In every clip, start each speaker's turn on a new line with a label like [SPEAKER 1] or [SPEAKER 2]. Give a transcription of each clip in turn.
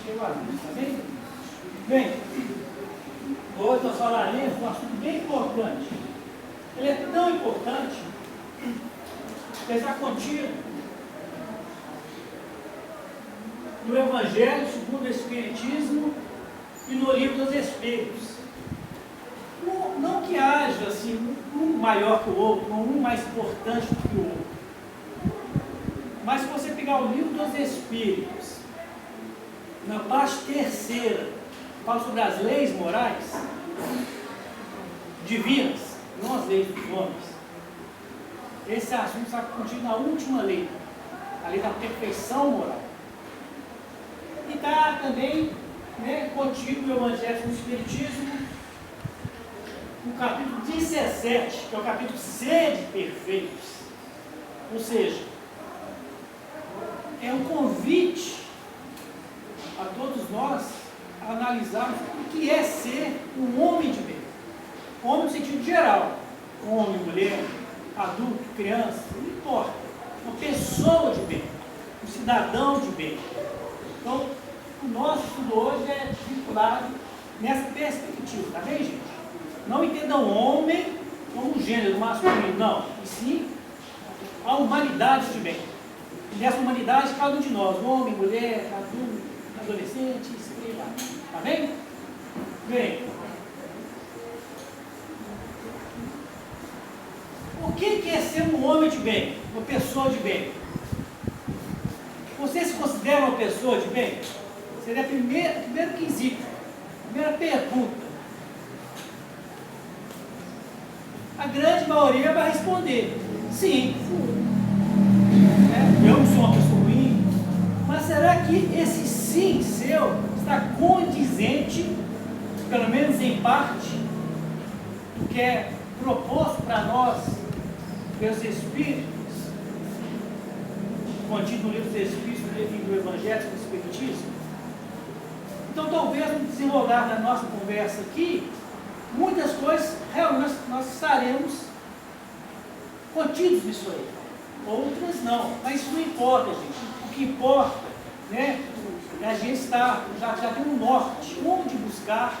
[SPEAKER 1] chego a isso, tá bem? Bem, hoje nós falaremos de um assunto bem importante. Ele é tão importante que está contido no Evangelho segundo o Espiritismo e no Livro dos Espíritos. Não que haja assim, um maior que o outro, ou um mais importante do que o outro. Mas se você pegar o Livro dos Espíritos, na parte terceira, fala sobre as leis morais divinas, não as leis dos homens. Esse assunto está contido na última lei, a lei da perfeição moral. E está também contido no Evangelho do Espiritismo, no capítulo 17, que é o capítulo Sede Perfeitos. Ou seja, é um convite a todos nós a analisarmos o que é ser um homem de bem. Homem no sentido geral, homem, mulher, adulto, criança, não importa. Uma pessoa de bem, um cidadão de bem. Então, o nosso estudo hoje é vinculado nessa perspectiva, tá bem, gente? Não entendam homem como um gênero masculino, não. E sim a humanidade de bem. E nessa humanidade, cada um de nós, homem, mulher, adulto, adolescente, sei lá. Tá bem? Bem. O que é ser um homem de bem? Uma pessoa de bem? Você se considera uma pessoa de bem? Seria o primeiro quesito, a primeira pergunta. A grande maioria vai responder: sim. Eu não sou uma pessoa ruim. Mas será que esse sim seu está condizente, pelo menos em parte, do que é proposto para nós pelos Espíritos, contido no Livro dos Espíritos e do Evangelho do Espiritismo? Então, talvez, no desenrolar da nossa conversa aqui, muitas coisas realmente nós estaremos contidos nisso aí. Outras não, mas isso não importa, gente. O que importa, é a gente já tem um norte, onde buscar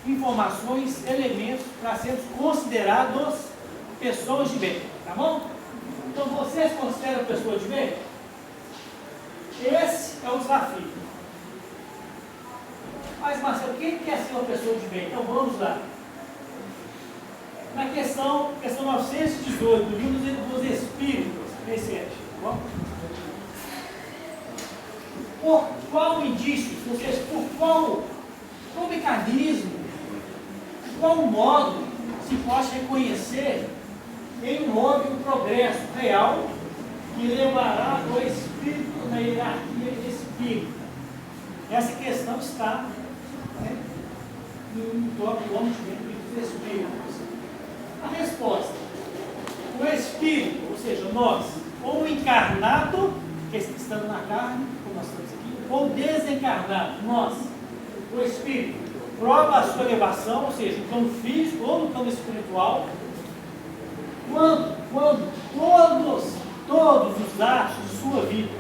[SPEAKER 1] informações, elementos para sermos considerados pessoas de bem, tá bom? Então, vocês consideram pessoas de bem? Esse é o desafio. Mas, Marcelo, quem quer ser uma pessoa de bem? Então, vamos lá. Na questão 918 do Livro dos Espíritos, recebe, tá bom? Por qual indício, ou seja, por qual mecanismo, por qual modo se pode reconhecer em um homem um progresso real que levará o espírito na hierarquia espírita? Essa questão está no toque do homem de bem do Livro dos Espíritos. A resposta: o espírito, ou seja, nós, ou encarnado, que estamos na carne, como nós estamos aqui, ou desencarnado, nós, o espírito, prova a sua elevação, ou seja, no plano físico ou no plano espiritual, quando todos os atos de sua vida,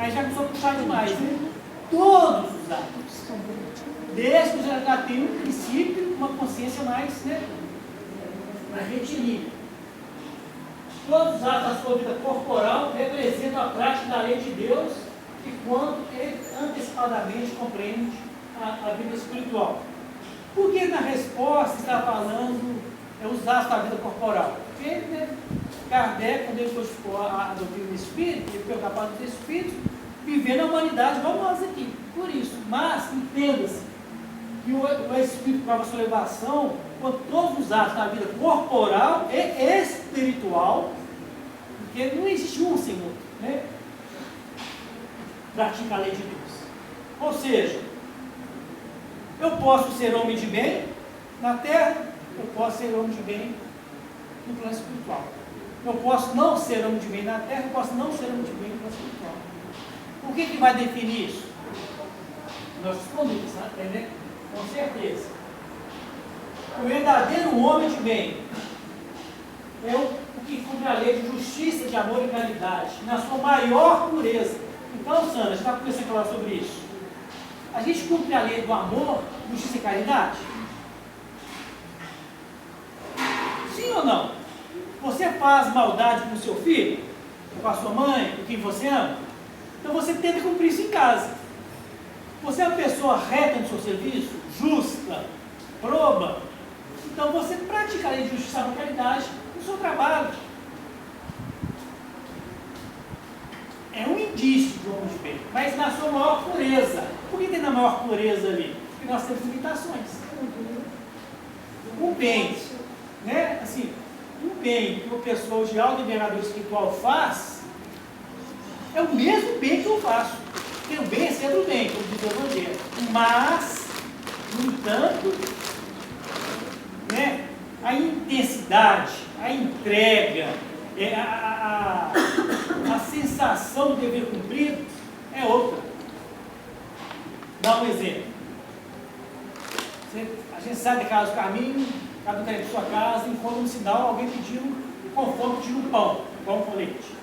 [SPEAKER 1] aí já começou a puxar demais, né? Todos os atos, desde que já tem um princípio, uma consciência mais retilínea. Todos os atos da sua vida corporal representam a prática da lei de Deus e quanto ele antecipadamente compreende a vida espiritual. Por que na resposta está falando os atos da vida corporal? Porque Kardec, quando ele codificou a doutrina do Espírito, ele foi capaz dos Espíritos, vivendo a humanidade igual nós aqui. Por isso, mas entenda-se que o Espírito prova a sua elevação quando todos os atos da vida corporal e espiritual, porque não existe um sem outro, pratica a lei de Deus. Ou seja, eu posso ser homem de bem na terra, eu posso ser homem de bem no plano espiritual. Eu posso não ser homem de bem na terra, eu posso não ser homem de bem no plano espiritual. O que vai definir isso? Nós respondemos, né? Com certeza. O verdadeiro homem de bem é o que cumpre a lei de justiça, de amor e caridade, na sua maior pureza, Então, Sandra, a gente está conversando agora sobre isso. A gente cumpre a lei do amor, justiça e caridade? Sim ou não? Você faz maldade com o seu filho, com a sua mãe, com quem você ama? Então você tenta cumprir isso em casa. Você é uma pessoa reta no seu serviço, justa, proba. Então você pratica a lei de justiça e caridade no seu trabalho. É um indício de homem de bem, mas na sua maior pureza. Por que tem na maior pureza ali? Porque nós temos limitações. O bem, né? Assim, o bem que uma pessoa de alta envergadura espiritual faz é o mesmo bem que eu faço. Porque o bem é sempre o bem, como diz o Evangelho. Mas, no entanto, né, a intensidade, a entrega, a sensação do dever cumprido é outra. Dá um exemplo. A gente sai de casa do caminho, cada um está indo para sua casa, encontra um sinal, alguém pedindo, com fome, pedindo pão com leite.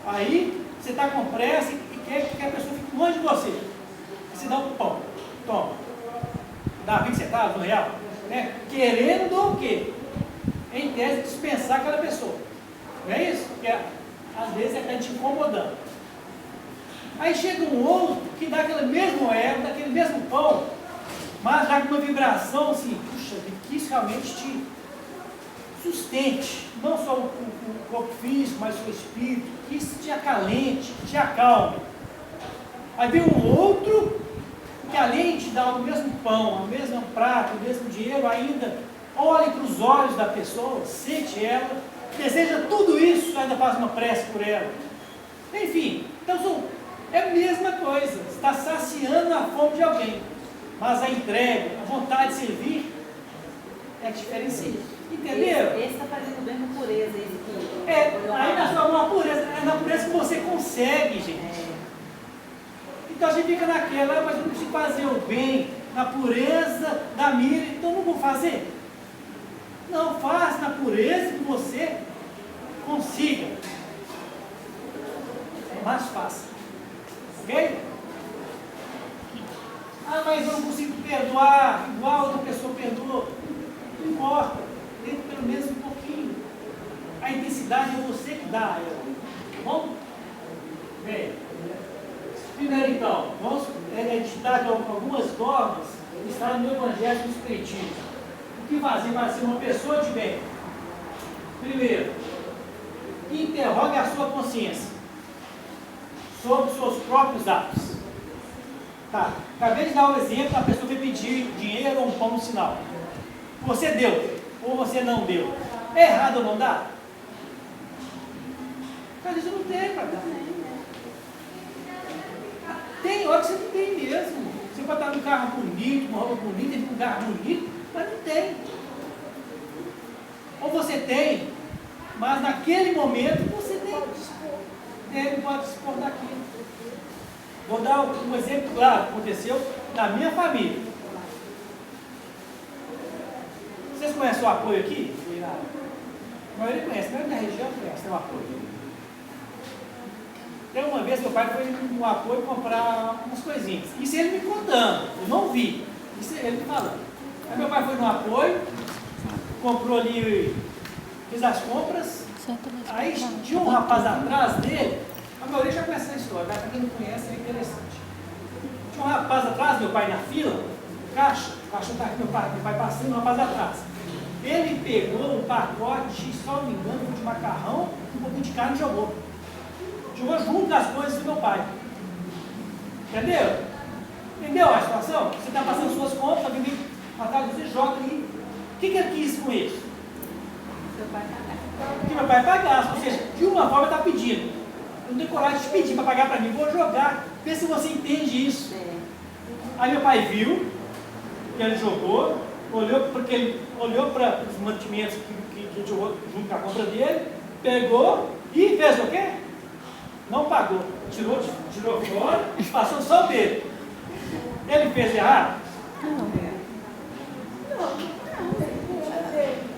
[SPEAKER 1] Aí, você está com pressa e quer que a pessoa fique longe de você. Aí você dá um pão, toma. Dá 20 centavos, R$1, né? Querendo o quê? Em tese, dispensar aquela pessoa. Não é isso? Porque às vezes está te incomodando. Aí chega um outro que dá aquele mesmo moeda, daquele mesmo pão, mas dá com uma vibração assim, puxa, que isso realmente te sustente, não só o corpo físico, mas o seu espírito, que isso te acalente, te acalme. Aí vem um outro que além de dar o mesmo pão, o mesmo prato, o mesmo dinheiro, ainda olha para os olhos da pessoa, sente ela, deseja tudo isso, ainda faz uma prece por ela. Enfim, então é a mesma coisa, está saciando a fome de alguém, mas a entrega, a vontade de servir é que diferencia. Entendeu?
[SPEAKER 2] Esse está fazendo bem com pureza.
[SPEAKER 1] Aí na sua maior pureza, é na pureza que você consegue, gente. Então a gente fica naquela, mas eu não preciso fazer o bem, na pureza da mira, então não vou fazer. Não, faz na pureza que você consiga. Mas faça. Ok? Ah, mas eu não consigo perdoar igual a outra pessoa perdoou. Não importa. Tenta pelo menos um pouquinho. A intensidade é você que dá a ela. Tá bom? Bem. Primeiro então, vamos editar algumas normas que estão no Evangelho do Espiritismo. O que fazer para ser uma pessoa de bem? Primeiro, interrogue a sua consciência sobre os seus próprios atos. Tá, acabei de dar um exemplo da pessoa que pedir dinheiro ou um pão no sinal. Você deu, ou você não deu. É errado ou não dá? Às vezes não tem para dar. Tem hora que você não tem mesmo. Você pode estar num carro bonito, uma roupa bonita, num carro bonito, mas não tem. Ou você tem, mas naquele momento você não pode dispor daquilo. Vou dar um exemplo claro que aconteceu na minha família. Vocês conhecem o apoio aqui? A maioria conhece, mas na região conhece, tem um apoio. Tem uma vez meu pai foi no apoio comprar umas coisinhas. Isso ele me contando, eu não vi. Isso ele me falando. Aí meu pai foi no apoio, comprou ali, fez as compras. Aí tinha um rapaz atrás dele, a maioria já conhece essa história, mas para quem não conhece é interessante. Tinha um rapaz atrás, meu pai na fila, o caixa está aqui, meu pai passando, um rapaz atrás. Ele pegou um pacote, se não me engano, de macarrão, um pouquinho de carne e jogou. Jogou junto das coisas do meu pai. Entendeu? Entendeu a situação? Você está passando suas compras, alguém vem atrás de você, joga ali. O que ele quis com isso?
[SPEAKER 2] Seu pai pagar.
[SPEAKER 1] Que meu pai pagasse, ou seja, de uma forma está pedindo. Eu não tenho coragem de pedir para pagar para mim, vou jogar. Vê se você entende isso. Aí meu pai viu que ele jogou, olhou para os mantimentos que jogou junto com a compra dele, pegou e fez o quê? Não pagou. Tirou fora, passou só o dele. Ele fez errado?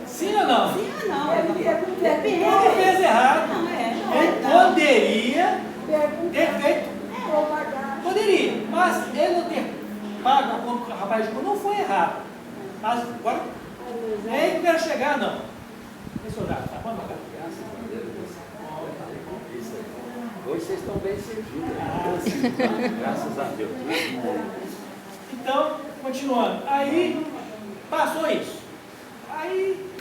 [SPEAKER 1] Sim ou não?
[SPEAKER 2] Sim ou não? Depende.
[SPEAKER 1] Ele fez errado. Ele poderia ter feito, poderia, mas ele não ter pago a conta do rapaz de não foi errado. Mas agora, é aí que eu quero chegar, não. Deixa eu já, tá bom, cara?
[SPEAKER 3] Hoje vocês estão bem servidos. Graças a Deus.
[SPEAKER 1] Então, continuando. Aí, passou isso. Aí,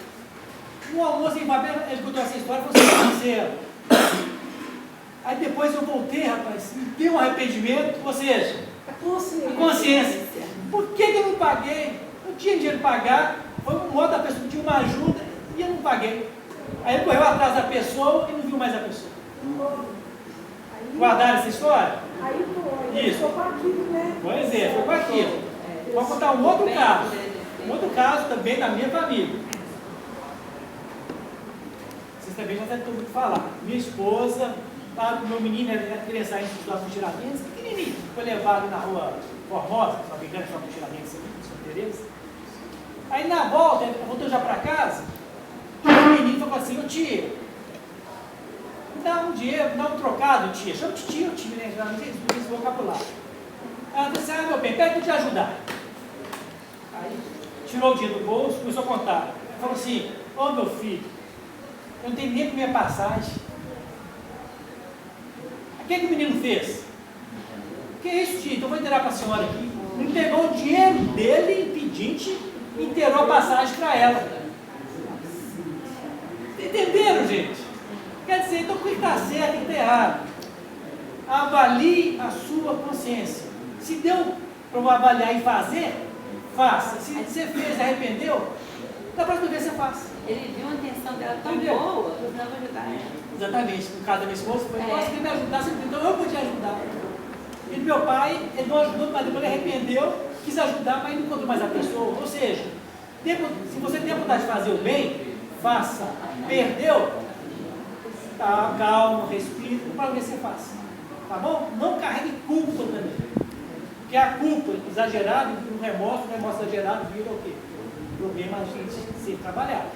[SPEAKER 1] no almoço em Babel, ele contou essa história e falou assim, sincero. Aí depois eu voltei, rapaz, me deu um arrependimento, ou seja, a consciência. Por que eu não paguei? Eu tinha dinheiro para pagar, foi um modo da pessoa que tinha uma ajuda e eu não paguei. Aí ele correu atrás da pessoa e não viu mais a pessoa. Guardaram essa história?
[SPEAKER 4] Aí foi.
[SPEAKER 1] Isso.
[SPEAKER 4] Foi com aquilo, né?
[SPEAKER 1] Pois é, foi com aquilo. Vou contar um outro caso. Um outro caso também da minha família. Vocês também já devem ter ouvido falar. Minha esposa, o meu menino era criança ainda estudava com Tiradentes, pequenininho. Foi levado na rua Formosa, se não me engano, estava com Tiradentes, São Teresa. Aí na volta, ele voltou já para casa, o menino falou assim, ô tia, dá um dinheiro, dá um trocado, tia. Chama de tia, né? Não sei esse vocabulário. Ela disse, meu bem, pede para te ajudar. Aí tirou o dinheiro do bolso, começou a contar. Ela falou assim, ô meu filho, eu não tenho nem para minha passagem. O que o menino fez? Que é isso, tia? Então eu vou inteirar para a senhora aqui. Ele pegou o dinheiro dele, impedinte, e inteirou a passagem para ela. Entenderam, gente? Quer dizer, então o que está certo e o que está errado? Avalie a sua consciência. Se deu para avaliar e fazer, faça. Se você fez e arrependeu, da próxima vez você faça.
[SPEAKER 2] Ele viu a intenção dela tão
[SPEAKER 1] Entendeu?
[SPEAKER 2] boa, que não vai ajudar ela.
[SPEAKER 1] Exatamente. No caso da minha esposa, foi, nossa, quem me ajudasse, então eu podia ajudar. E meu pai, ele não ajudou, mas depois ele arrependeu, quis ajudar, mas não encontrou mais a pessoa. Ou seja, se você tem a vontade de fazer o bem, faça. Perdeu? Tá, calma, respira, para ver se você faz. Tá bom? Não carregue culpa também. Porque a culpa exagerada, o remorso exagerado vira o quê? Problema a gente ser trabalhado.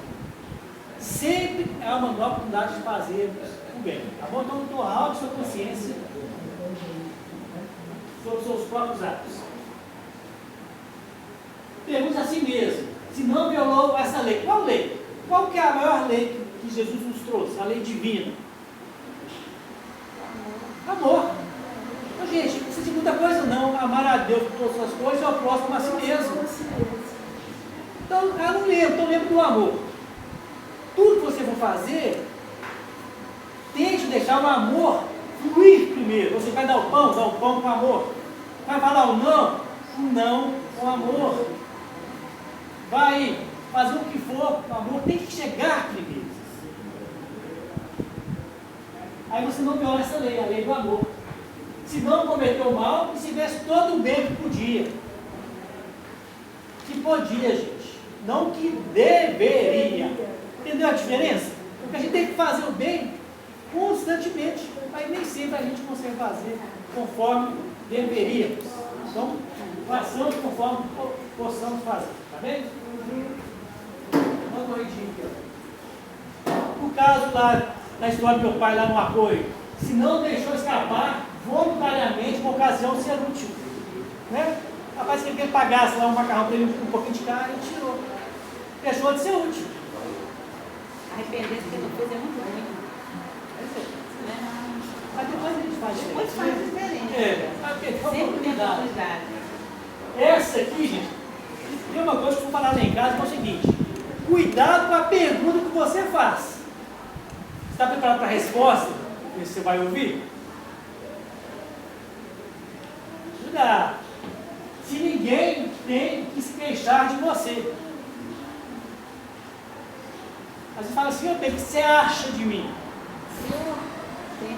[SPEAKER 1] Sempre é uma nova oportunidade de fazer o bem. Tá bom? Então, torrar a sua consciência sobre os seus próprios atos. Pergunte a si mesmo, se não violou essa lei. Qual lei? Qual que é a maior lei que Jesus nos trouxe? A lei divina. Amor. Então, gente, não precisa de muita coisa não. Amar a Deus por todas as coisas e ao próximo a si mesmo. Então, eu não lembro, então lembro do amor. Tudo que você for fazer, tente deixar o amor fluir primeiro. Você vai dar o pão com amor. Vai falar o não com amor. Vai fazer o que for, o amor tem que chegar primeiro. Aí você não viola essa lei, a lei do amor. Se não cometeu mal, e se fizesse todo o bem que podia. Que podia, gente. Não que deveria. Entendeu a diferença? Porque a gente tem que fazer o bem constantemente, mas nem sempre a gente consegue fazer conforme deveríamos. Então, façamos conforme possamos fazer. Tá bem? Uma corridinha aqui. No caso lá, na história do meu pai lá no apoio, se não deixou escapar voluntariamente, uma ocasião ser útil. Né? Rapaz, que ele pagasse lá um macarrão para ele um pouquinho de carne, ele tirou. Deixou de ser útil.
[SPEAKER 2] Arrepender-se que não fez é muito ruim.
[SPEAKER 1] Mas depois a gente faz diferente.
[SPEAKER 2] Depois faz diferente. Sempre tem oportunidade.
[SPEAKER 1] Essa aqui, gente, tem uma coisa que eu vou falar lá em casa, que é o seguinte: cuidado com a pergunta que você faz. Você está preparado para a resposta? Que você vai ouvir? Cuidado. Se ninguém tem que se queixar de você. Às vezes fala assim, o que você acha de mim?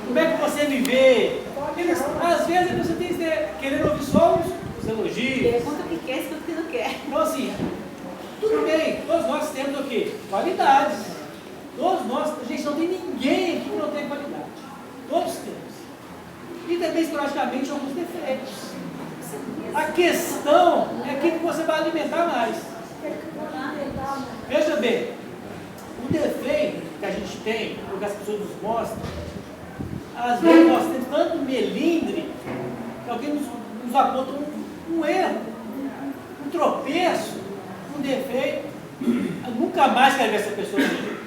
[SPEAKER 1] Como é que você me vê? Às vezes a pessoa tem que querer ouvir só os elogios.
[SPEAKER 2] Pergunta o que quer, escuta o que não quer.
[SPEAKER 1] Então assim, tudo bem, todos nós temos o quê? Qualidades. Todos nós, gente, não tem ninguém aqui que não tem qualidade. Todos temos. E também, esporadicamente, alguns defeitos. A questão é aquilo que você vai alimentar mais. Veja bem, o defeito que a gente tem, o que as pessoas nos mostram, às vezes nós temos tanto melindre nos aponta um erro, um tropeço, um defeito. Eu nunca mais quero ver essa pessoa na minha vida.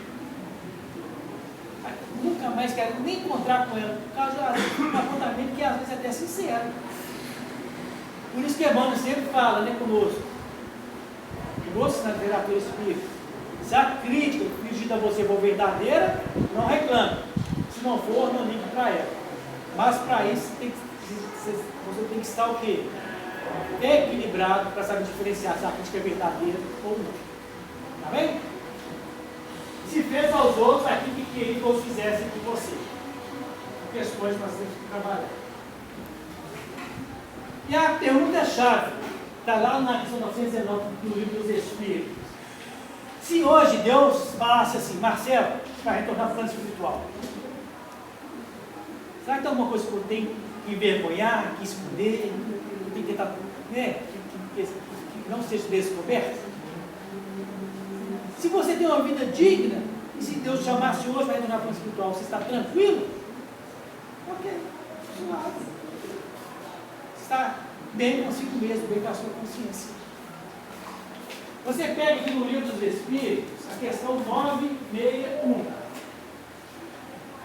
[SPEAKER 1] Nunca mais quero nem encontrar com ela, por causa de um apontamento que às vezes é até sincero. Por isso que Emmanuel sempre fala, né, conosco. Conosco na terapia espírita. Se a crítica dirigida a você for verdadeira, não reclame. Se não for, não ligue para ela. Mas para isso você tem que estar o quê? Equilibrado para saber diferenciar se a crítica é verdadeira ou não. Tá bem? Se fez aos outros aquilo que queria que todos fizessem com você. Questões para você trabalhar. E a pergunta-chave está lá na questão 919 do Livro dos Espíritos. Se hoje Deus falasse assim, Marcelo, vai retornar para o plano espiritual, será que tem alguma coisa que eu tenho que envergonhar, que esconder, que tenho que tentar, né, que não seja descoberto? Se você tem uma vida digna, e se Deus chamasse hoje para retornar para o plano espiritual, você está tranquilo? Ok, suave. Está bem consigo mesmo, bem com a sua consciência. Você pega aqui no Livro dos Espíritos a questão 961.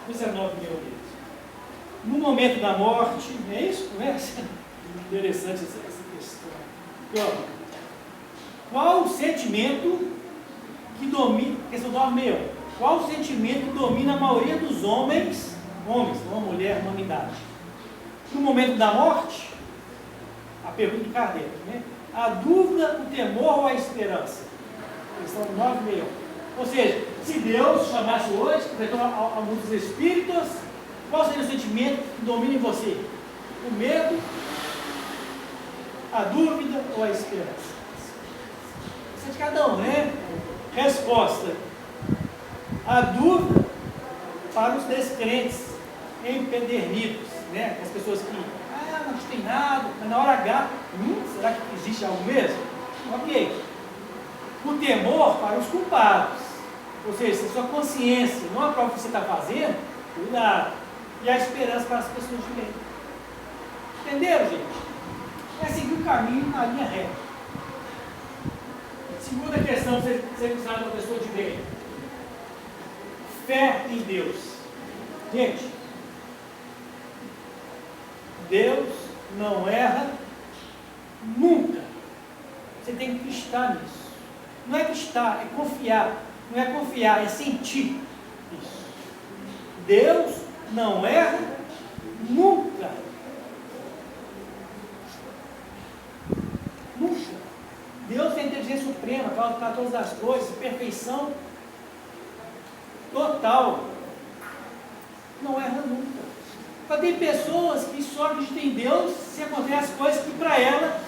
[SPEAKER 1] Isso é 961. No momento da morte, não é isso? Conversa? Interessante essa questão. E, ó, qual o sentimento que domina, questão 961, qual o sentimento que domina a maioria dos homens, não a mulher, a humanidade? No momento da morte, a pergunta do Kardec, né? A dúvida, o temor ou a esperança? Questão 961. Ou seja, se Deus chamasse hoje, ao mundo dos espíritos, qual seria o sentimento que domina em você? O medo, a dúvida ou a esperança? Isso é de cada um, né? Resposta: a dúvida para os descrentes, empedernidos, né? As pessoas que não tem nada, mas na hora H, será que existe algo mesmo? Ok. O temor para os culpados, ou seja, se a sua consciência não aprova o que você está fazendo, cuidado. E a esperança para as pessoas de bem. Entenderam, gente? É seguir o caminho na linha reta. Segunda questão, você precisar de uma pessoa de bem. Fé em Deus. Gente, Deus não erra nunca. Você tem que estar nisso. Não é acreditar, é confiar. Não é confiar, é sentir isso. Deus não erra nunca. Nunca. Deus é a inteligência suprema, para todas as coisas, perfeição total. Não erra nunca. Mas tem pessoas que só acreditam em Deus se acontecem coisas que para ela,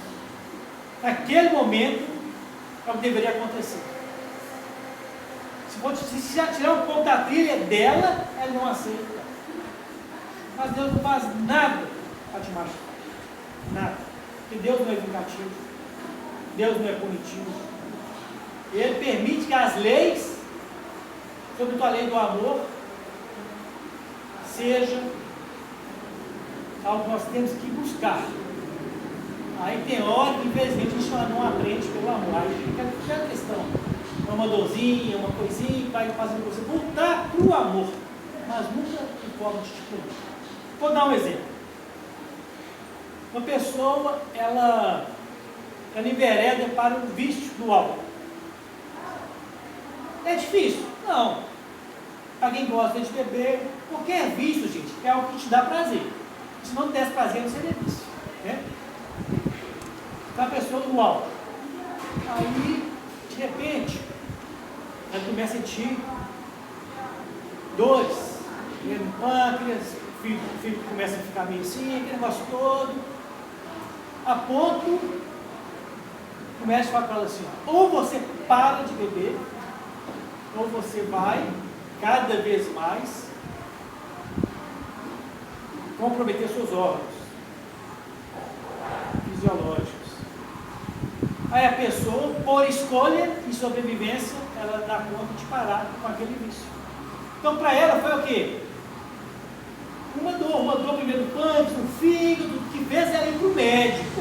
[SPEAKER 1] naquele momento, é o que deveria acontecer. Se já tirar um pouco da trilha dela, ela não aceita. Mas Deus não faz nada para te machucar. Nada. Porque Deus não é vingativo. Deus não é punitivo. Ele permite que as leis, sobretudo a lei do amor, seja algo que nós temos que buscar. Aí tem hora que, infelizmente, a gente não aprende pelo amor. Aí fica aquela questão. Uma dorzinha, uma coisinha que vai fazendo você voltar para o amor. Mas nunca de forma de punir. Vou dar um exemplo. Uma pessoa, ela envereda para o vício do álcool. É difícil? Não. Para quem gosta de beber, qualquer vício, gente, é algo que te dá prazer. Se não desse prazer, não seria vício. Né? Para a pessoa do álcool. Aí, de repente, ela começa a sentir dores, no pâncreas, o filho começa a ficar meio assim, aquele negócio todo, a ponto, começa a falar para ela assim, ou você para de beber, ou você vai, cada vez mais, comprometer seus órgãos fisiológicos. Aí a pessoa, por escolha e sobrevivência, ela dá conta de parar com aquele vício. Então para ela foi o quê? Uma dor primeiro no pâncreas, no fígado, que fez ela ir para o médico.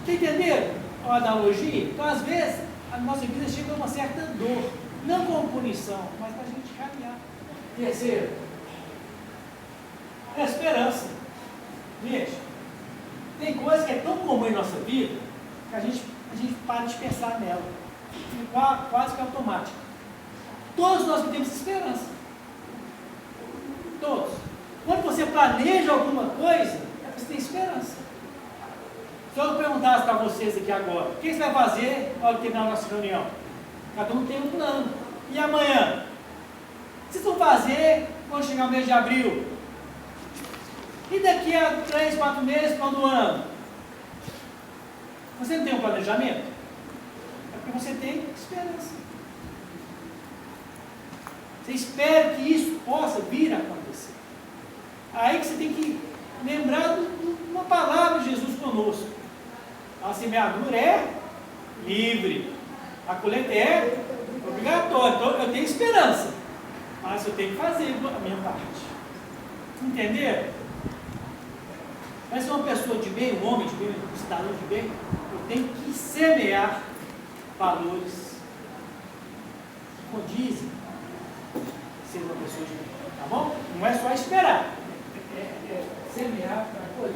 [SPEAKER 1] Está entendendo a analogia? Então, às vezes, a nossa vida chega a uma certa dor, não como punição, mas para a gente caminhar. Terceiro, a esperança. Gente, tem coisa que é tão comum em nossa vida que a gente para de pensar nela. Quase que automático. Todos nós temos esperança. Todos. Quando você planeja alguma coisa, é porque você tem esperança. Se eu perguntasse para vocês aqui agora, o que você vai fazer na hora de terminar a nossa reunião? Cada um tem um plano. E amanhã? O que vocês vão fazer quando chegar o mês de abril? E daqui a 3, 4 meses, final do ano? Você não tem um planejamento? É porque você tem esperança. Você espera que isso possa vir a acontecer. Aí que você tem que lembrar de uma palavra de Jesus conosco. A semeadura é livre. A colheita é obrigatória. Então eu tenho esperança. Mas eu tenho que fazer a minha parte. Entenderam? Mas se uma pessoa de bem, um homem de bem, um cidadão de bem, eu tenho que semear valores que condizem ser uma pessoa de bem. Tá bom? Não é só esperar. É semear para colher.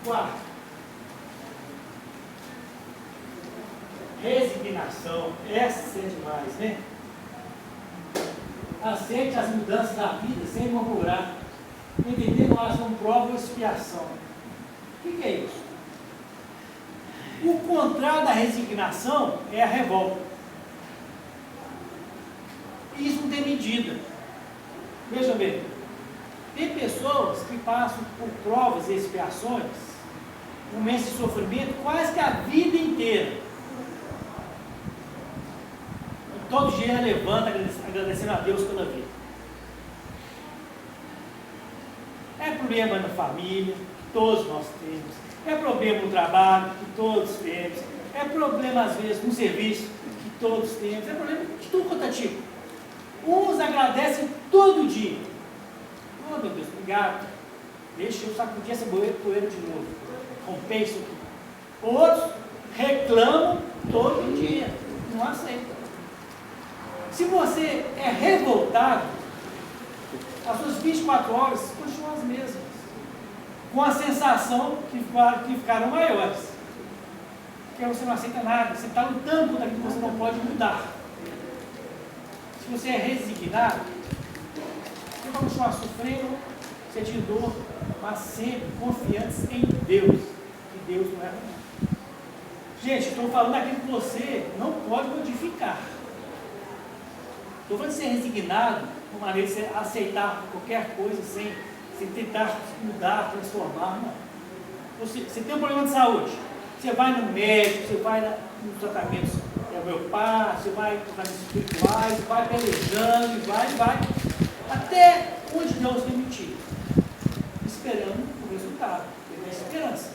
[SPEAKER 1] Quarto. Resignação. Essa é demais, né? Aceite as mudanças da vida sem murmurar. Entender que elas são prova ou expiação. O que é isso? O contrário da resignação é a revolta. E isso não tem medida. Veja bem, tem pessoas que passam por provas e expiações, momentos de sofrimento, quase que a vida inteira. E todo dia levanta agradecendo a Deus pela vida. É problema na família, que todos nós temos. É problema no trabalho, que todos temos. É problema, às vezes, no serviço, que todos temos. É problema de tudo quanto é tipo. Uns agradecem todo dia. Oh, meu Deus, obrigado. Deixa eu sacudir essa poeira de novo. Rompei isso aqui. Outros reclamam todo dia. Não aceitam. Se você é revoltado, as suas 24 horas continuam as mesmas, com a sensação que ficaram maiores, porque você não aceita nada, você está lutando contra aquilo que você não pode mudar. Se você é resignado, você vai continuar sofrendo, sentindo dor, mas sempre confiantes em Deus, que Deus não é ruim. Gente, estou falando daquilo que você não pode modificar. Estou falando de ser resignado, uma maneira de você aceitar qualquer coisa sem tentar mudar, transformar, não. Você tem um problema de saúde, você vai no médico, você vai nos tratamentos homeopáticos, você vai em tratamentos espirituais, vai pelejando, vai, até onde Deus permitir, esperando o resultado, tendo a esperança.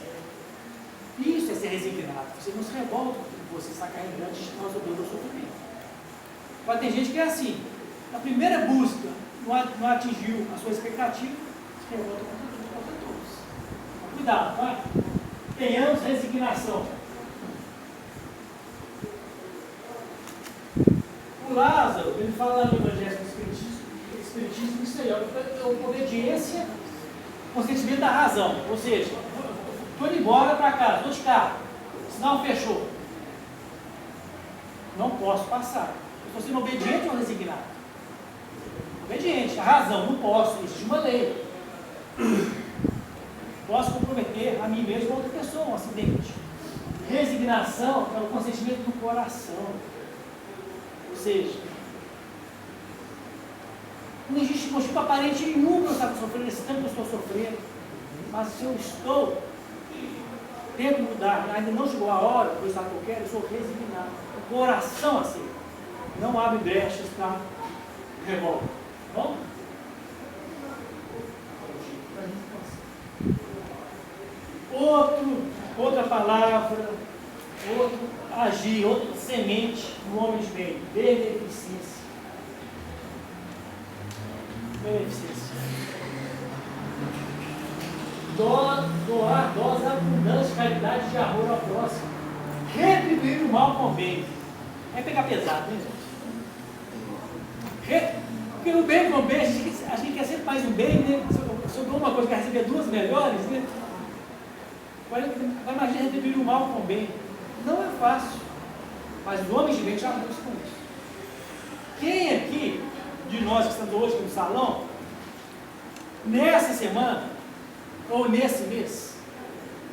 [SPEAKER 1] Isso é ser resignado, você não se revolta porque você está caindo diante de causa do sofrimento. Mas tem gente que é assim, na primeira busca não atingiu a sua expectativa, se revolta contra todos. Mas cuidado, tá? Tenhamos resignação. O Lázaro, ele fala no Evangelho do Espiritismo, isso aí, é obediência com o sentimento da razão. Ou seja, estou indo embora para casa, estou de carro, sinal fechou. Não posso passar. Estou sendo obediente ou resignado? Obediente, a razão, não posso, existe uma lei. Posso comprometer a mim mesmo ou outra pessoa, um acidente. Resignação é o consentimento do coração. Ou seja, não existe motivo aparente nenhum para eu estar sofrendo esse tanto que eu estou sofrendo. Mas se eu estou tento mudar, ainda não chegou a hora, pois sabe o que eu quero, eu sou resignado. O coração assim, não abre brechas para revolta. Bom? Outra palavra, outro agir, outra semente no homem de bem, beneficência. Beneficência. doar doses abundantes de caridade de amor ao próximo, retribuir o mal com o bem. É pegar pesado, né, gente? Porque o bem com o bem, a gente quer sempre mais um bem, né? Se eu dou uma coisa, quer receber duas melhores, né? Agora imagina retribuir o mal com o bem. Não é fácil, mas os homens de bem já buscam isso. Quem aqui, de nós que estamos hoje no salão, nessa semana, ou nesse mês,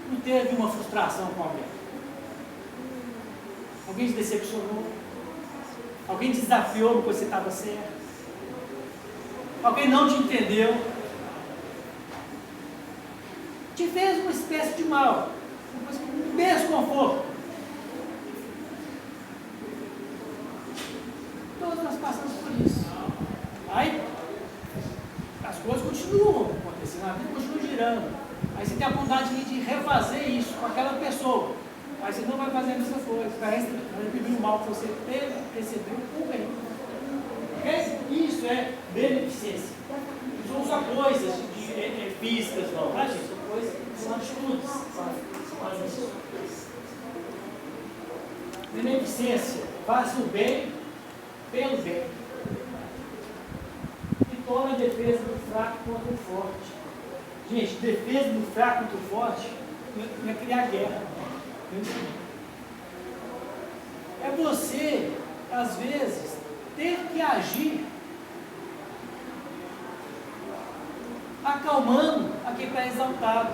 [SPEAKER 1] não teve uma frustração com alguém? Alguém te decepcionou? Alguém te desafiou no que você estava certo? Alguém não te entendeu? Te fez uma espécie de mal, um desconforto. Todos nós passamos por isso. Aí, as coisas continuam acontecendo, a vida continua girando. Aí você tem a vontade de refazer isso com aquela pessoa. Aí você não vai fazer a mesma coisa, vai retribuir o mal que você recebeu com o bem. Okay? Isso é beneficência. Não são só coisas físicas, não, tá, gente? São coisas, são atitudes. São beneficência, faça o bem pelo bem. E torna a defesa do fraco contra o forte. Gente, defesa do fraco contra o forte não é criar guerra. É você, às vezes, ter que agir acalmando a quem está exaltado.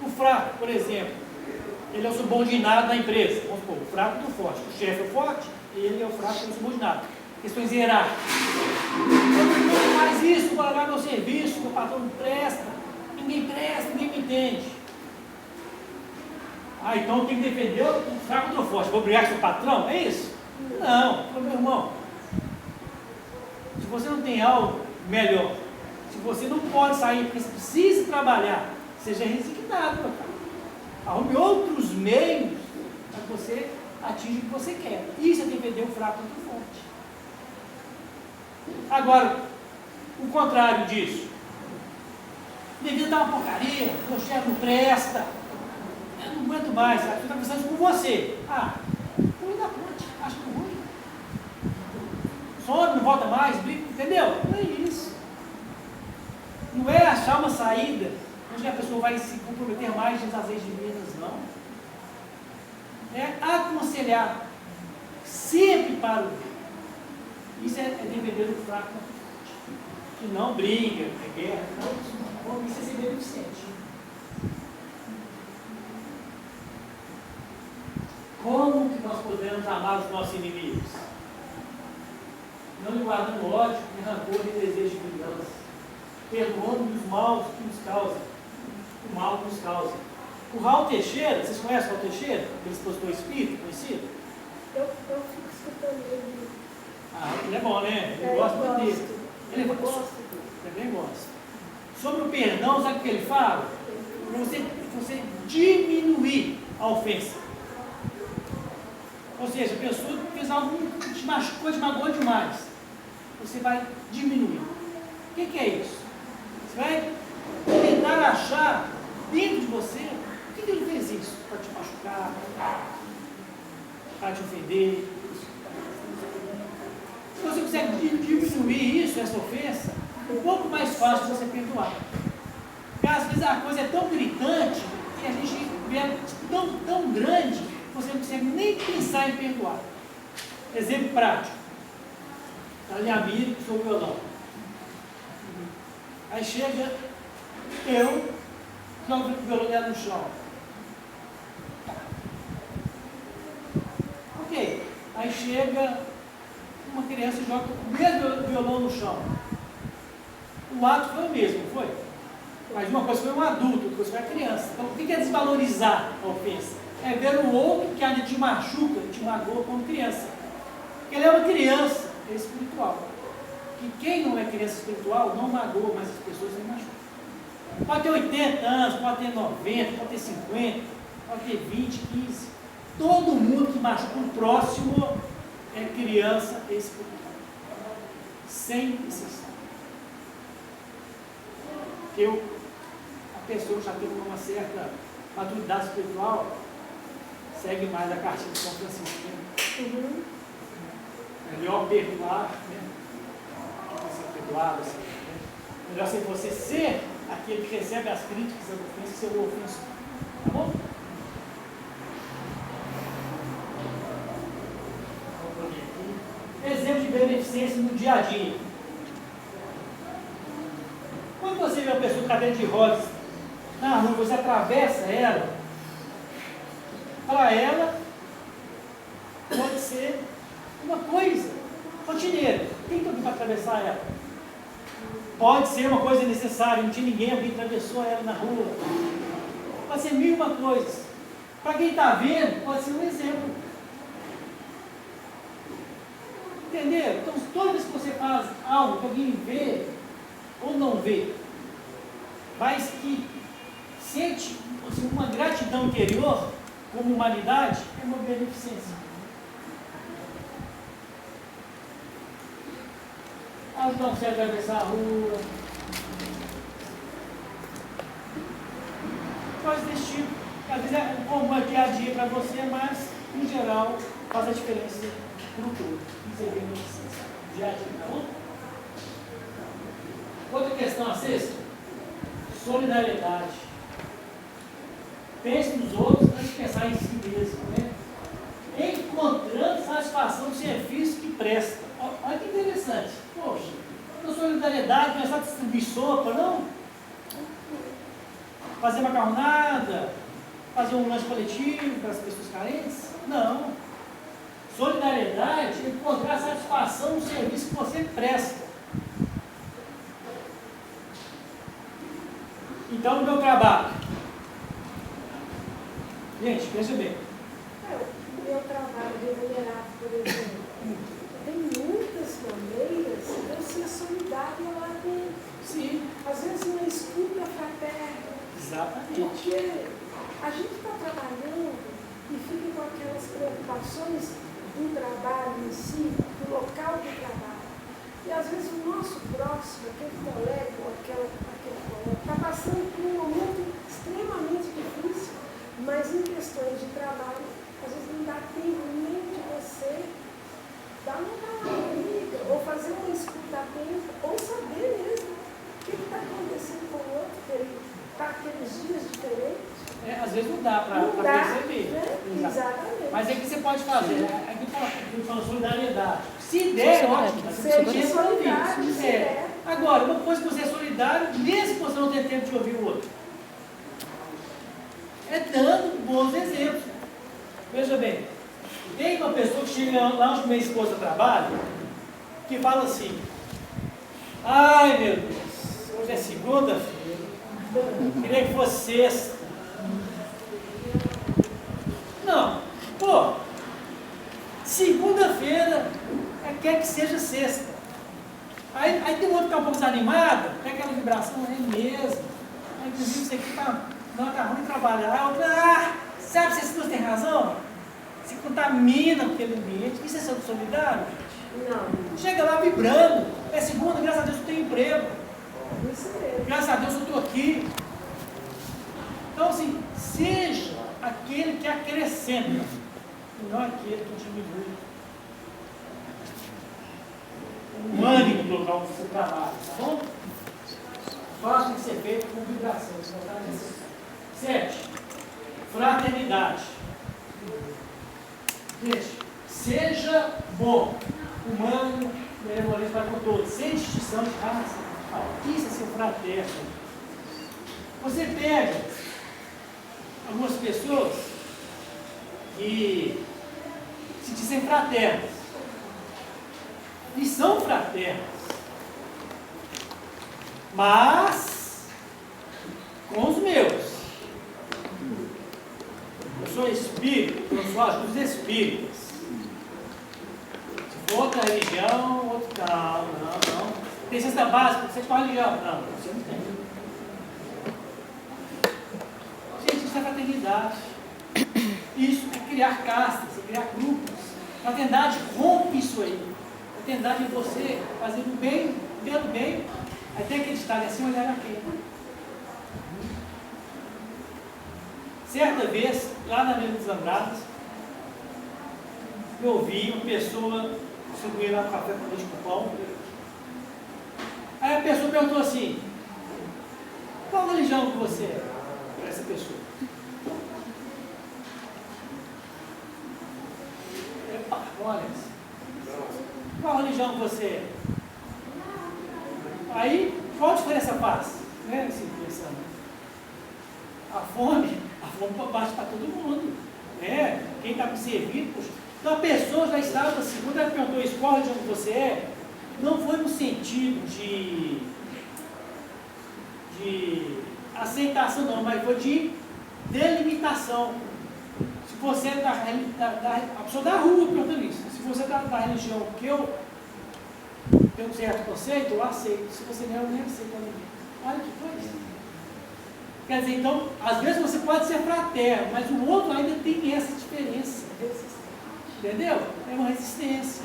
[SPEAKER 1] O fraco, por exemplo, ele é o subordinado da empresa. Vamos supor, o fraco do forte. O chefe é o forte, ele é o fraco do subordinado. Questões hierárquicas. Quando faz isso, para pagar meu serviço, meu patrão não presta, ninguém me entende. Ah, então tem que defender o fraco do forte. Vou brigar com seu patrão? É isso? Não, meu irmão. Se você não tem algo melhor, se você não pode sair porque você precisa trabalhar, seja resignado, meu cara. Arrume outros meios para que você atinja o que você quer. Isso é defender o fraco do forte. Agora, o contrário disso. Minha vida está uma porcaria, meu chefe não presta, eu não aguento mais, eu estou conversando com você. Ruim da ponte, acho que ruim. Some, não volta mais, briga, entendeu? Não é isso. Não é achar uma saída onde a pessoa vai se comprometer mais de azeite de menos, não. É aconselhar sempre para o bem. Isso é defender o fraco, que não briga, é guerra, não. Isso é ser beneficente. Como que nós podemos amar os nossos inimigos? Não lhe guardando ódio, nem rancor, nem desejo de vingança. Perdoando os maus que nos causam. O mal que nos causa. O Raul Teixeira, vocês conhecem o Raul Teixeira? Aquele expositor espírita, conhecido?
[SPEAKER 4] Eu fico escutando ele.
[SPEAKER 1] Ele é bom, né? Ele gosta muito dele.
[SPEAKER 4] Eu gosto.
[SPEAKER 1] Também gosta. Sobre o perdão, sabe o que ele fala? Para você diminuir a ofensa. Ou seja, a pessoa fez algo que te machucou, te magoou demais. Você vai diminuir. O que é isso? Você vai tentar achar dentro de você por que ele fez isso? Para te machucar, para te ofender. Se você consegue diminuir isso, essa ofensa, é um pouco mais fácil de você perdoar. Porque às vezes a coisa é tão gritante que a gente vê tão grande que você não consegue nem pensar em perdoar. Exemplo prático. Está ali a Miriam com o seu violão. Aí chega eu, jogo o violão dela no chão. Ok. Aí chega uma criança e joga o mesmo violão no chão. O ato foi o mesmo, não foi? Mas uma coisa foi um adulto, outra coisa foi a criança. Então, o que é desvalorizar a ofensa? É ver o outro que ainda te machuca, te magoa como criança. Porque ele é uma criança espiritual. Que quem não é criança espiritual não magoa, mas as pessoas nem machucam. Pode ter 80 anos, pode ter 90, pode ter 50, pode ter 20, 15. Todo mundo que machuca o próximo é criança espiritual. Sem exceção. Porque a pessoa que já tem uma certa maturidade espiritual segue mais a cartilha de São Francisco. Né? Melhor perdoar, né? Ser perdoado, assim, né? Melhor ser você ser aquele que recebe as críticas, as ofensas, ser o ofensor. Tá bom? Exemplo de beneficência no dia a dia. Quando você vê uma pessoa com cadeira de rodas na rua, você atravessa ela, para ela pode ser uma coisa rotineira. Quem está aqui para atravessar ela? Pode ser uma coisa necessária, não tinha ninguém, alguém atravessou ela na rua. Pode ser mil e uma coisas. Para quem está vendo, pode ser um exemplo. Entenderam? Então, toda vez que você faz algo que alguém vê ou não vê, mas que sente assim, uma gratidão interior, como humanidade, é uma beneficência. Ajudar você a atravessar a rua, coisas desse tipo. Às vezes é como é dia a dia para você, mas, em geral, faz a diferença para o todo. Isso é beneficência. Dia a dia, tá bom? Outra questão, a sexta. Solidariedade. Pense nos outros antes de pensar em si mesmo, né? Encontrando satisfação do serviço que presta. Olha que interessante. Poxa, a solidariedade não é só distribuir sopa, não? Fazer macarronada, fazer um lanche coletivo para as pessoas carentes? Não. Solidariedade é encontrar satisfação no serviço que você presta. Então, no meu trabalho, gente, veja bem.
[SPEAKER 4] O meu trabalho remunerado, por exemplo, tem muitas maneiras de eu ser solidária lá dentro.
[SPEAKER 1] Sim.
[SPEAKER 4] Às vezes uma escuta fraterna.
[SPEAKER 1] Exatamente.
[SPEAKER 4] Porque a gente está trabalhando e fica com aquelas preocupações do trabalho em si, do local do trabalho. E às vezes o nosso próximo, aquele colega ou aquele colega, está passando por um momento extremamente difícil, mas em questões de trabalho, às vezes não dá tempo nem de você dar uma palavra amiga, ou fazer uma escuta atenta, ou saber mesmo o que está acontecendo com o outro, que ele está aqueles dias diferentes.
[SPEAKER 1] Às vezes não dá para perceber.
[SPEAKER 4] Né? Exatamente.
[SPEAKER 1] Mas é que você pode fazer. Aqui fala solidariedade. Se der, é ótimo. Mas você
[SPEAKER 4] Seja
[SPEAKER 1] tem
[SPEAKER 4] solidário,
[SPEAKER 1] que
[SPEAKER 4] se
[SPEAKER 1] ouvir.
[SPEAKER 4] der.
[SPEAKER 1] Agora, uma coisa que você é solidário, mesmo que você não tenha tempo de ouvir o outro. É dando bons exemplos. Veja bem, tem uma pessoa que chega lá onde minha esposa trabalha, que fala assim: ai meu Deus, hoje é segunda-feira, queria que fosse sexta. Não, pô, segunda-feira quer que seja sexta. Aí tem outro que está um pouco desanimado, tem aquela vibração, é mesmo. Aí, inclusive, isso aqui tá ruim de trabalhar. A outra, sabe se essas duas têm razão? Se contamina aquele ambiente. Isso é ser solidário, gente?
[SPEAKER 4] Não.
[SPEAKER 1] Chega lá vibrando. É segunda, graças a Deus eu tenho emprego.
[SPEAKER 4] Isso mesmo.
[SPEAKER 1] Graças a Deus eu estou aqui. Então, assim, seja aquele que acrescenta, e não aquele que diminui o ânimo do local do seu trabalho, tá bom? Faça tem que ser feito com vibração. 7. Fraternidade. Gente, seja bom, humano, benevolente para com todos, sem distinção de raça. Isso é ser fraterno. Você pega algumas pessoas que se dizem fraternas e são fraternas, mas com os meus. Eu sou espírito, eu sou as dos espíritas. Se for outra religião, outro não. Tem cesta básica, você qual religião? Não, você não tem. Gente, isso é fraternidade. Isso é criar castas, é criar grupos. Fraternidade rompe isso aí. Fraternidade é você fazer o bem, pelo bem. Aí tem aquele ditado assim, olhar a quem? Certa vez, lá na Vila dos Andradas, eu vi uma pessoa distribuir lá no café com leite com pão. Aí a pessoa perguntou assim: qual religião que você é? Para essa pessoa. Olha, qual religião que você é? Aí, qual diferença faz? Né? Assim, pensando. A fome bate para todo mundo. Né? Quem está me servindo, poxa. Então a pessoa já estava assim, quando ela perguntou isso, qual religião que você é, não foi no sentido de aceitação não, mas foi de delimitação. Se você é a pessoa da rua perguntando isso, se você é da religião que eu tenho um certo conceito, eu aceito. Se você não, eu nem aceito a ninguém. Olha que coisa. Quer dizer, então, às vezes você pode ser fraterno, mas o outro ainda tem essa diferença. Entendeu? É uma resistência.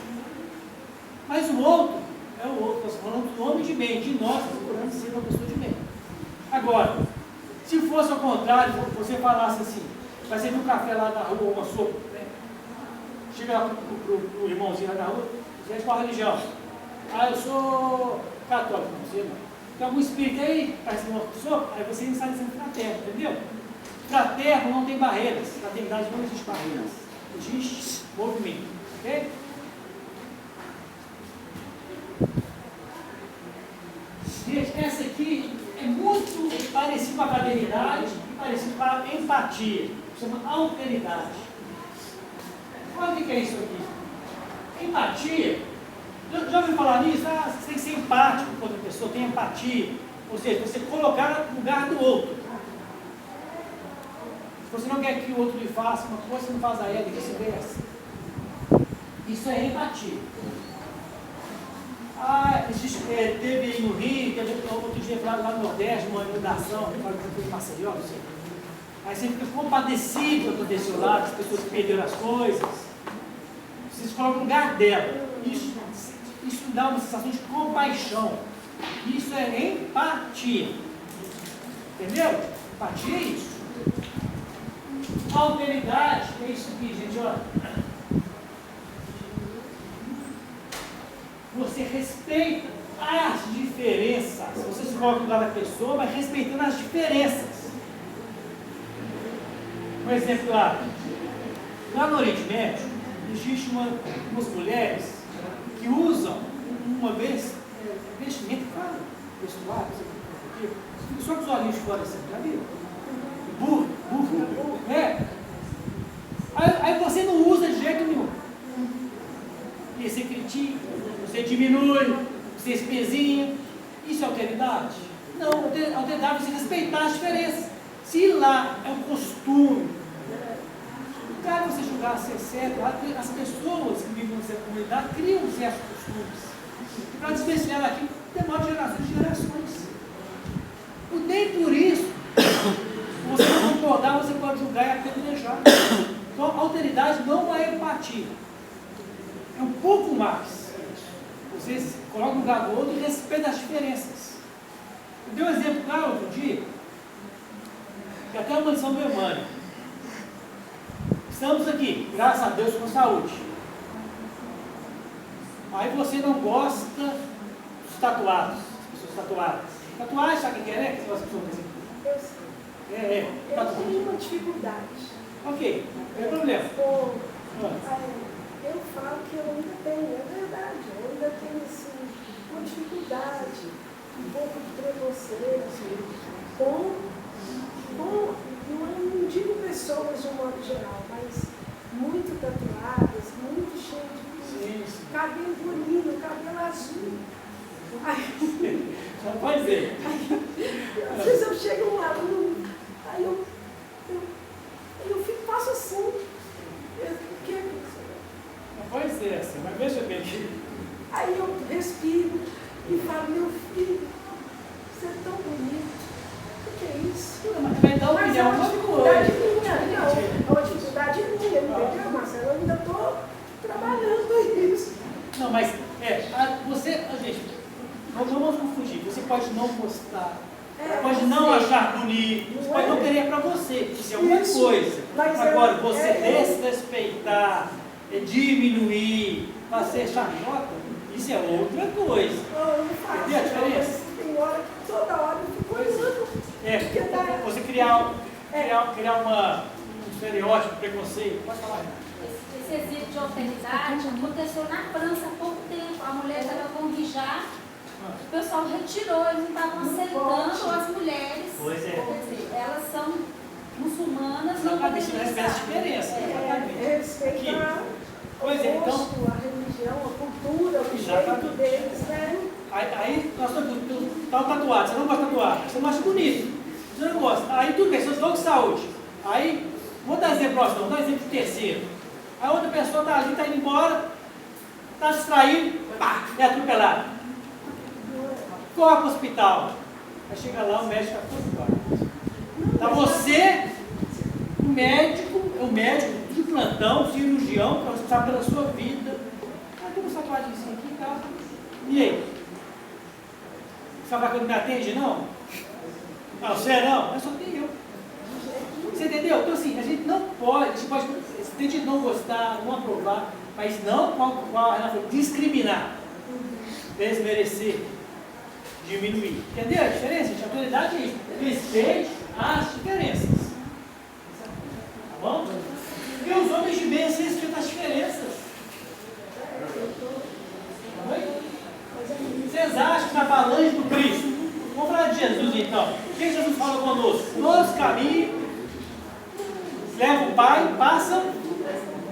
[SPEAKER 1] Mas o outro é o outro. Nós falamos do homem de bem, de nós, procuramos ser uma pessoa de bem. Agora, se fosse ao contrário, você falasse assim, vai servir um café lá na rua, uma sopa, né? Chega lá pro irmãozinho lá na rua, você é de qual religião? Ah, eu sou católico, não sei não. Tem algum espírito aí, parece uma sopa, aí você não está sendo fraterno, entendeu? Fraterno não tem barreiras, fraternidade não existe barreiras, existe movimento, ok? Gente, essa aqui é muito parecida com a fraternidade e parecida com a empatia, chama alteridade. Olha o que é isso aqui. Empatia, já ouviu falar nisso? Ah, você tem que ser empático com outra pessoa, tem empatia, ou seja, você colocar no lugar do outro. Se você não quer que o outro lhe faça uma coisa, você não faz a ela e vice-versa. Isso é empatia. Ah, teve aí no Rio, teve outro dia lá no Nordeste, uma inundação, que foi em Maceió, não sei. Aí você fica compadecido com o que aconteceu lá, as pessoas que perderam as coisas. Você se coloca no lugar dela. Isso dá uma sensação de compaixão. Isso é empatia. Entendeu? Empatia é isso. Alteridade é isso aqui, gente, olha. Você respeita as diferenças. Você se coloca no lugar da pessoa, mas respeitando as diferenças. Um exemplo lá no Oriente Médio, existe umas mulheres que usam uma vez vestimento, claro, vestuário, só com os olhinhos de fora assim, já viu? Burro, né? Aí você não usa de jeito nenhum. E você critica, você diminui, você espezinha. Isso é alteridade? Não, alteridade é você respeitar as diferenças. Se lá é um costume, cabe você julgar se é certo, as pessoas que vivem nessa comunidade criam certos costumes. Para desvencilhar aqui, demora gerações e gerações. E nem por isso, se você não concordar, você pode julgar e apedrejar. Então, a alteridade não é empatia. É um pouco mais. Você se coloca no lugar do outro e respeita as diferenças. Eu dei um exemplo claro outro dia, que até uma lição do Emmanuel. Estamos aqui, graças a Deus, com saúde. Aí você não gosta dos tatuados, das pessoas tatuadas. Tatuagem, sabe o que é, né? Que as pessoas dizem.
[SPEAKER 4] Eu sei. Eu tenho uma dificuldade.
[SPEAKER 1] Ok, não tem problema.
[SPEAKER 4] Eu falo que eu ainda tenho, é verdade. Eu ainda tenho assim, uma dificuldade, um pouco de preconceito com não digo pessoas de um modo geral, mas muito tatuadas, muito cheias de cabelo bonito, cabelo azul. Aí,
[SPEAKER 1] já pode dizer.
[SPEAKER 4] Às vezes eu chego um aluno, aí eu faço assim.
[SPEAKER 1] Não pode ser assim, mas veja bem que...
[SPEAKER 4] Aí eu respiro e falo, meu filho, você é tão bonito. O que é isso?
[SPEAKER 1] Mas dá
[SPEAKER 4] é uma dificuldade minha, não. É uma dificuldade minha, entendeu, Marcelo? Eu ainda estou trabalhando isso.
[SPEAKER 1] Não, mas gente, não vamos confundir. Você pode não gostar pode não achar bonito, pode não querer para você, isso é uma coisa. Agora, você desrespeitar, diminuir, fazer chacota, isso é outra coisa.
[SPEAKER 4] Não faz.
[SPEAKER 1] Entendeu a diferença?
[SPEAKER 4] Tem hora que toda hora eu fico olhando.
[SPEAKER 1] Você criar um estereótipo, preconceito, pode falar.
[SPEAKER 5] Esse exemplo de alteridade aconteceu na França há pouco tempo. A mulher estava com hijab, o pessoal retirou, eles não estavam aceitando as mulheres.
[SPEAKER 1] Pois é.
[SPEAKER 5] Quer dizer, elas são muçulmanas, não podem
[SPEAKER 1] Isso não faz diferença.
[SPEAKER 4] Respeitar
[SPEAKER 1] Pois é, então.
[SPEAKER 4] a religião, a cultura, o
[SPEAKER 1] Exatamente.
[SPEAKER 4] jeito deles, né?
[SPEAKER 1] Aí nós estamos tatuados, você não gosta de tatuar, você não acha bonito, você não gosta. Aí tudo bem, seus dons de saúde. Aí, vou dar exemplo próximo, vou dar exemplo de terceiro. A outra pessoa está ali, está indo embora, está distraído, pá, é atropelado. Corre para o hospital. Aí chega lá, o médico está preocupado. Está você, o médico de plantão, cirurgião, para responsável pela sua vida. Aí tem uma tatuagem assim aqui e tal. E aí? Você vai que não me atende, não? Ah, você não? Mas só tem eu. Você entendeu? Então assim, a gente não pode, a gente pode tente não gostar, não aprovar, mas não, como a Renata falou, discriminar, desmerecer, diminuir. Entendeu a diferença, gente? A autoridade é isso. Respeite as diferenças. Tá bom? E os homens de bem se respeitam as diferenças. Oi? Vocês acham que na falange do Cristo, vamos falar de Jesus então. O que Jesus fala conosco? Nosso caminho leva o Pai, passa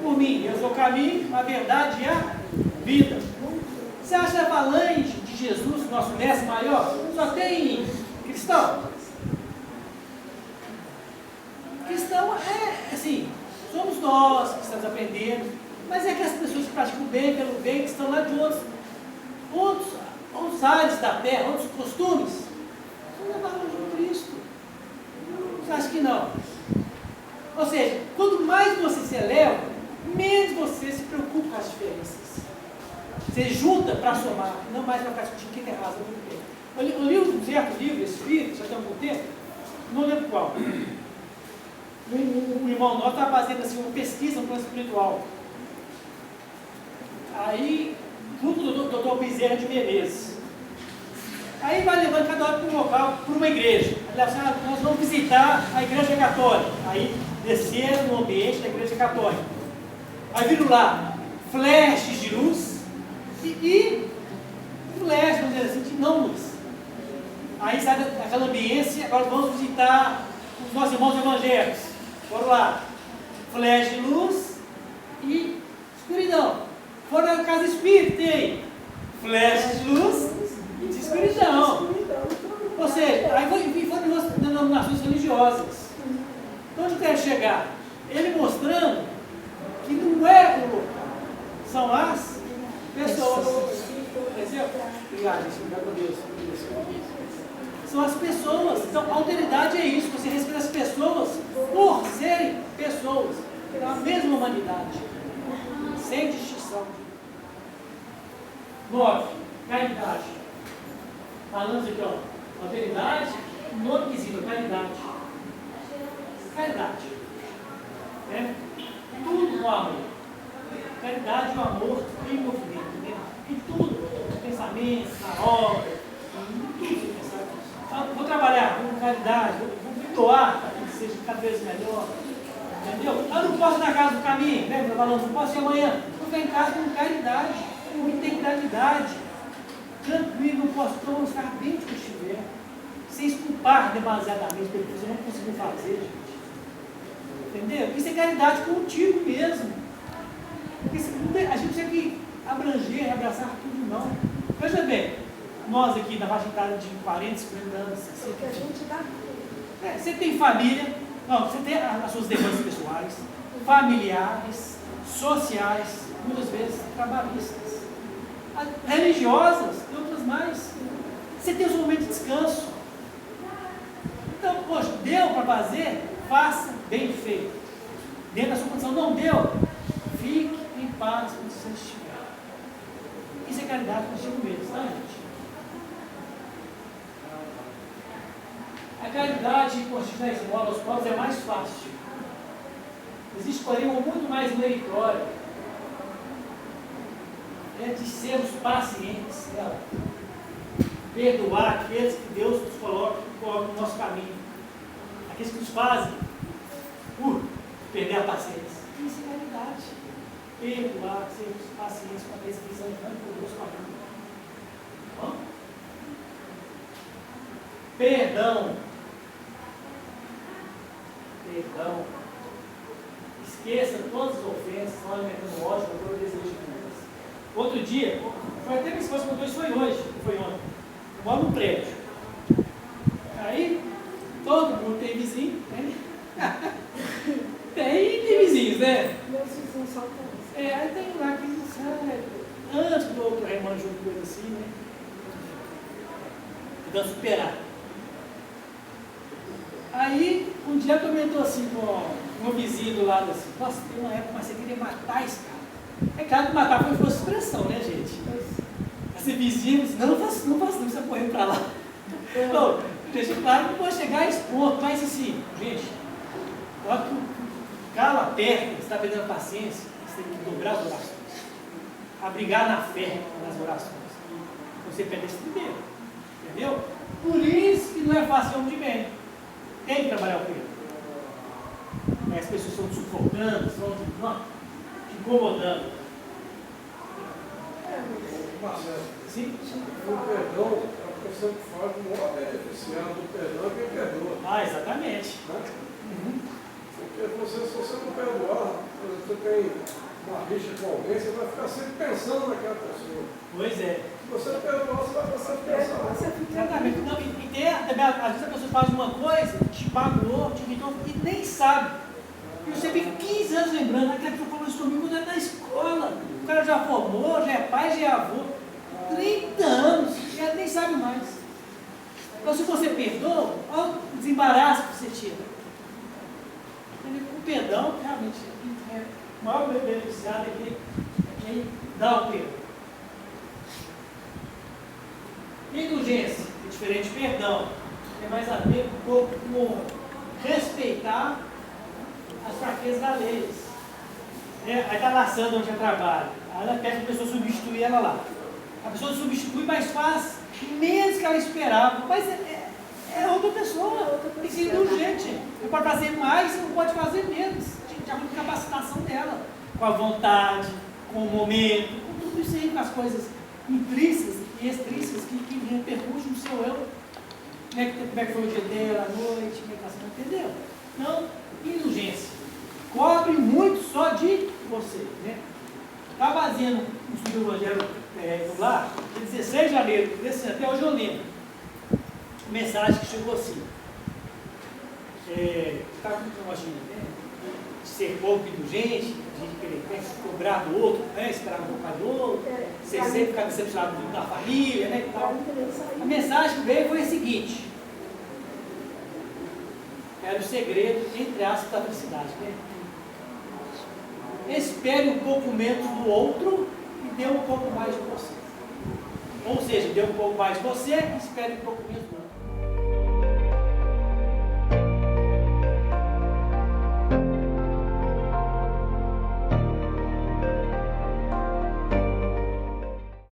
[SPEAKER 1] por mim. Eu sou o caminho, a verdade e a vida. Você acha que a falange de Jesus, nosso mestre maior, só tem cristão? Cristão é assim, somos nós que estamos aprendendo, mas é que as pessoas que praticam o bem pelo bem, que estão lá de outros ares da terra, outros costumes, são da falange de Cristo. Você acha que não? Ou seja, quanto mais você se eleva, menos você se preocupa com as diferenças. Você junta para somar, não mais para ficar discutindo quem tem razão e quem tem. Eu li um certo livro, Espírito, já tem algum tempo, não lembro qual. Um irmão nosso estava fazendo assim, uma pesquisa no plano espiritual. Aí, junto do doutor Bezerra de Menezes. Aí vai levando cada hora para um local, para uma igreja. Aí assim, nós vamos visitar a igreja católica. Aí desceram no ambiente da igreja católica. Aí viram lá flashes de luz e flashes, vamos dizer assim, de não luz. Aí sai daquela ambiência, agora vamos visitar os nossos irmãos evangélicos. Foram lá, flash de luz e escuridão. Foram na casa espírita, e aí? Flash de luz e de escuridão. Ou seja, aí foram nas denominações religiosas. Onde eu quero chegar? Ele mostrando que não é o local, são as pessoas. Entendeu? Obrigado, obrigado a Deus. São as pessoas. Então, a alteridade é isso, você respeita as pessoas por serem pessoas, da mesma humanidade, sem distinção. 9. Caridade. Falando aqui, ó, alteridade, no quesito, caridade. Caridade. Né? Tudo com amor. Caridade e o amor em movimento. Né? Em tudo, no pensamento, na obra, em tudo. Vou trabalhar com caridade, vou doar para que seja cada vez melhor. Entendeu? Eu não posso ir na casa do caminho, né? Não posso ir amanhã. Vou ficar em casa com caridade, com integralidade. Tranquilo, não posso estar bem de que estiver. Sem esculpar demasiadamente pelo que você não conseguiu fazer, gente. Entendeu? Isso é caridade contigo mesmo. Porque a gente precisa que abranger, abraçar tudo, não. Veja bem. Nós aqui na faixa etária de 40, 50 anos, 60.
[SPEAKER 4] Porque a gente dá.
[SPEAKER 1] Você tem família, não, você tem as suas demandas pessoais, familiares, sociais, muitas vezes trabalhistas, religiosas e outras mais. Você tem o seu momento de descanso. Então, poxa, deu para fazer, faça bem feito. Dentro da sua condição, não deu, fique em paz quando você estiver. Isso é caridade consigo mesmo, tá, gente? A caridade consiste na esmola aos pobres é mais fácil. Existe, porém, uma muito mais meritória. É de sermos pacientes, perdoar aqueles que Deus nos coloca no nosso caminho, aqueles que nos fazem perder a paciência. Isso é caridade. Perdoar, sermos pacientes com aqueles que estão entrando por Deus caminho. Bom? Perdão. Esqueça todas as ofensas, não alimentando ódio, ou todo desejo de vingança. Outro dia, foi até minha esposa que contou isso, foi hoje, foi ontem. Eu moro num prédio. Aí, todo mundo tem vizinho, né? tem vizinhos, né?
[SPEAKER 4] Meus vizinhos são todos.
[SPEAKER 1] Aí tem lá que antes do outro remanjo de coisa assim, né? Tentando superar. Aí, um dia comentou assim com o meu vizinho do lado assim, nossa, tem uma época, mas você queria matar esse cara. É claro que matar foi uma expressão, né, gente? Esse vizinho disse, não faço, não precisa correr pra lá. Bom, deixa claro que não vou chegar a esse ponto, mas assim, gente, quando o calo aperta, você está perdendo paciência, você tem que dobrar as orações. Abrigar na fé nas orações. Você perde esse primeiro. Entendeu? Por isso que não é fácil homem de bem. Tem que trabalhar o Pedro. As pessoas estão te sufocando, estão te incomodando.
[SPEAKER 6] Marcelo,
[SPEAKER 1] Sim?
[SPEAKER 6] o perdão, a pessoa que faz o maior beneficiário do perdão é quem perdoa.
[SPEAKER 1] Exatamente.
[SPEAKER 6] Né? Porque se você não perdoar, por exemplo, você tem uma rixa com alguém, você vai ficar sempre pensando naquela pessoa.
[SPEAKER 1] Pois é.
[SPEAKER 6] Se você perdoar, você vai passar a pensar.
[SPEAKER 1] Exatamente. Não, às vezes a pessoa faz uma coisa, te magoou, te irritou e nem sabe. E você fica 15 anos lembrando, aquela pessoa falou isso comigo quando era na escola. O cara já formou, já é pai, já é avô. 30 anos, já nem sabe mais. Então se você perdoa, olha o desembaraço que você tira. O perdão, realmente, o maior beneficiado é quem dá o perdão. Indulgência, é diferente de perdão, tem mais a ver com respeitar as fraquezas alheias. Aí está laçando onde eu trabalho, aí ela pede para a pessoa substituir ela lá. A pessoa substitui, mas faz menos que ela esperava, mas é outra pessoa, tem que ser indulgente. Não pode fazer mais, você não pode fazer menos. De acordo com a capacitação dela, com a vontade, com o momento, com tudo isso aí, com as coisas intrínsecas e extrínsecas que repercutem no seu eu. Como é que foi o dia dela, a noite, como é que está sendo, entendeu? Então, indulgência. Cobre muito só de você. Estava fazendo um estudo do Evangelho no lar, de 16 de janeiro desse ano, até hoje eu lembro. A mensagem que chegou assim. Estava com um negócio de ser pouco indulgente, de querer cobrar do outro, esperar um pouco do outro, você sempre ficar decepcionado da família, e tal. A mensagem que veio foi a seguinte: era o segredo, entre aspas, da felicidade. Espere um pouco menos do outro e dê um pouco mais de você. Ou seja, dê um pouco mais de você e espere um pouco menos do outro.